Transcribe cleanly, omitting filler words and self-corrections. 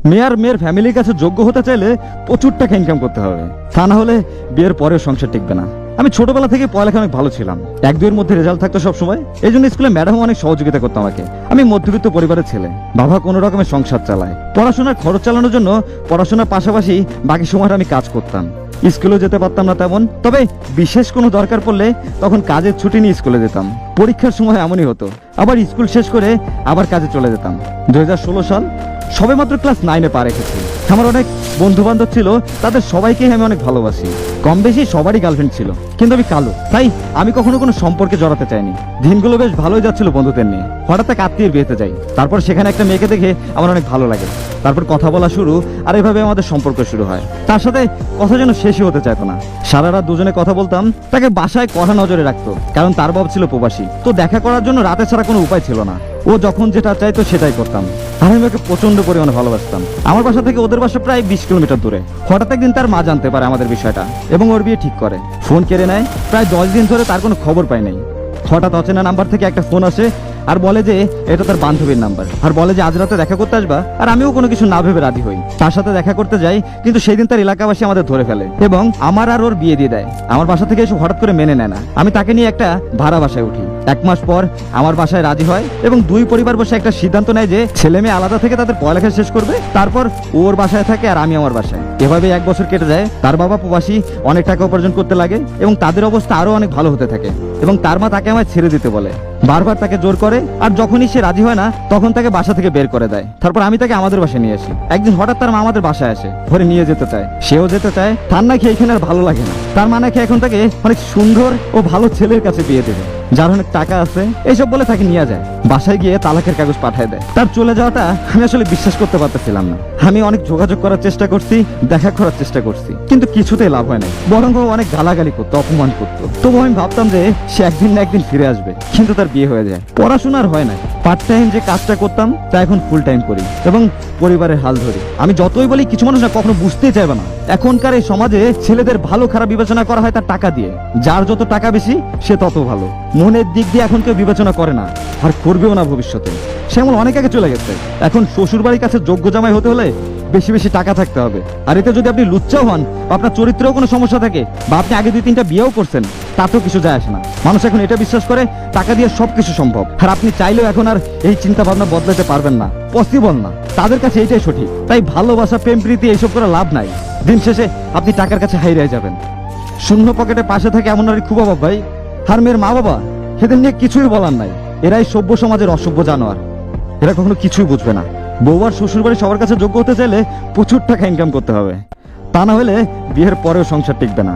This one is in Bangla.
মেয়ে আর মেয়ের ফ্যামিলির কাছে যোগ্য হতে চাইলে প্রচুর টাকা ইনকাম করতে হবে, তা না হলে বিয়ের পরেও সংসার টিকবে না। আমি ছোটবেলা থেকে পড়ালেখা অনেক ভালো ছিলাম, 1-2 এর মধ্যে রেজাল্ট থাকতো সবসময়। এই জন্য স্কুলে ম্যাডাম অনেক সহযোগিতা করতো আমাকে। আমি মধ্যবিত্ত পরিবারের ছেলে, বাবা কোনো রকমের সংসার চালায়। পড়াশোনার খরচ চালানোর জন্য পড়াশোনার পাশাপাশি বাকি সময়টা আমি কাজ করতাম। স্কুলেও যেতে পারতাম না তেমন, তবে বিশেষ কোনো দরকার পড়লে তখন কাজের ছুটি নিয়ে স্কুলে যেতাম। পরীক্ষার সময় এমনই হতো, আবার স্কুল শেষ করে আবার কাজে চলে যেতাম। 2016 সাল, সবে মাত্র ক্লাস 9-এ পা রেখেছি। আমার অনেক বন্ধু বান্ধব ছিল, তাদের সবাইকেই আমি অনেক ভালোবাসি। কম বেশি সবারই গার্লফ্রেন্ড ছিল, কিন্তু আমি কালো, তাই আমি কখনো কোনো সম্পর্কে জড়াতে চাইনি। দিনগুলো বেশ ভালোই যাচ্ছিল বন্ধুদের নিয়ে। হঠাৎ এক আত্মীয়ের বিয়েতে যাই, তারপর সেখানে একটা মেয়েকে দেখে আমার অনেক ভালো লাগে। তারপর কথা বলা শুরু, আর এভাবে আমাদের সম্পর্ক শুরু হয়। তার সাথে কথা যেন শেষই হতে চাইতো না। সারা রাত দুজনে কথা বলতাম। তাকে বাসায় কড়া নজরে রাখতো, কারণ তার বাবা ছিল প্রবাসী, তো দেখা করার জন্য রাতে ছাড়া কোনো উপায় ছিল না। ও যখন যেটা চাইতো সেটাই করতাম, আর আমি ওকে প্রচন্ড পরিমাণে ভালোবাসতাম। আমার বাসা থেকে ওদের বাসা প্রায় 20 কিলোমিটার দূরে। হঠাৎ একদিন তার মা জানতে পারে আমাদের বিষয়টা এবং ওর বিয়ে ঠিক করে। ফোন কেড়ে নেয়। প্রায় 10 দিন ধরে তার কোনো খবর পাই নাই। হঠাৎ অচেনা নাম্বার থেকে একটা ফোন আসে, আর বলে যে এটা তার বান্ধবীর নাম্বার, আর বলে যে আজ রাতে দেখা করতে আসবা। আর আমিও কোনো কিছু না ভেবে রাজি হই, তার সাথে দেখা করতে যাই। কিন্তু সেই দিন তার এলাকাবাসী আমাদের ধরে ফেলে এবং আমার আর ওর বিয়ে দিয়ে দেয়। আমার বাসা থেকে এসে হঠাৎ করে মেনে নেয় না। আমি তাকে নিয়ে একটা ভাড়া বাসায় উঠি। 1 মাস পর আমার বাসায় রাজি হয় এবং দুই পরিবার বসে একটা সিদ্ধান্ত নেয় যে ছেলে মেয়ে আলাদা থেকে তাদের পড়ালেখা শেষ করবে। তারপর ওর বাসায় থাকে আর আমি আমার বাসায়। এভাবে 1 বছর কেটে যায়। তার বাবা প্রবাসী, অনেক টাকা উপার্জন করতে লাগে এবং তাদের অবস্থা আরো অনেক ভালো হতে থাকে। এবং তার মা তাকে আমায় ছেড়ে দিতে বলে, বারবার তাকে জোর করে, আর যখনই সে রাজি হয় না তখন তাকে বাসা থেকে বের করে দেয়। তারপর আমি তাকে আমাদের বাসায় নিয়ে আসি। একদিন হঠাৎ তার মা আমাদের বাসায় আসে, ধরে নিয়ে যেতে চায়। সেও যেতে চায়, তার নাকি এখানে আর ভালো লাগে না। তার মা নাকি এখন তাকে অনেক সুন্দর ও ভালো ছেলের কাছে বিয়ে দেবে, যার অনেক টাকা আছে। এইসব বলে তাকে নিয়ে যায়। বাসায় গিয়ে তালাকের কাগজ পাঠিয়ে দেয়। তার চলে যাওয়াটা আমি আসলে বিশ্বাস করতে পারতেছিলাম না। আমি অনেক যোগাযোগ করার চেষ্টা করছি, দেখা করার চেষ্টা করছি, কিন্তু কিছুতেই লাভ হয় নাই। বরং ও অনেক গালাগালি করতো, অপমান করতো। তবু আমি ভাবতাম যে সে একদিন না একদিন ফিরে আসবে, কিন্তু তার বিয়ে হয়ে যায়। পড়াশোনার হয় না, পার্ট টাইম যে কাজটা করতাম তা এখন ফুল টাইম করি এবং পরিবারের হাল ধরি। আমি যতই বলি কিছু মানুষ না কখনো বুঝতেই চাইবে না। এখনকার এই সমাজে ছেলেদের ভালো খারাপ বিবেচনা করা হয় তার টাকা দিয়ে। যার যত টাকা বেশি সে তত ভালো। মনের দিক দিয়ে এখন কেউ বিবেচনা করে না, আর করবেও না ভবিষ্যতে। সে এমন অনেক আগে চলে গেছে। এখন শ্বশুর বাড়ির কাছে যোগ্য জামাই হতে হলে বেশি বেশি টাকা থাকতে হবে। আর এতে যদি আপনি লুচ্চাও হন, বা আপনার চরিত্রেও কোনো সমস্যা থাকে, বা আপনি আগে 2-3টা বিয়েও করছেন, তাতেও কিছু যায় আসে না। মানুষ এখন এটা বিশ্বাস করে টাকা দিয়ে সবকিছু সম্ভব। আর আপনি চাইলেও এখন আর এই চিন্তা ভাবনা বদলাতে পারবেন না, পসিবল না। তাদের কাছে এইটাই সঠিক। তাই ভালোবাসা, প্রেম প্রীতি এইসব করে লাভ নাই। দিন শেষে আপনি টাকার কাছে হারিয়ে যাবেন। শূন্য পকেটে পাশে থাকে এমন নারী খুব অভাব ভাই। আর মেয়ের মা বাবা এদের নিয়ে কিছুই বলার নাই। এরাই সভ্য সমাজের অসভ্য জানোয়ার। এরা কখনো কিছুই বুঝবে না। বউ আর শ্বশুর বাড়ি সবার কাছে যোগ্য হতে চাইলে প্রচুর টাকা ইনকাম করতে হবে, তা না হলে বিয়ের পরেও সংসার টিকবে না।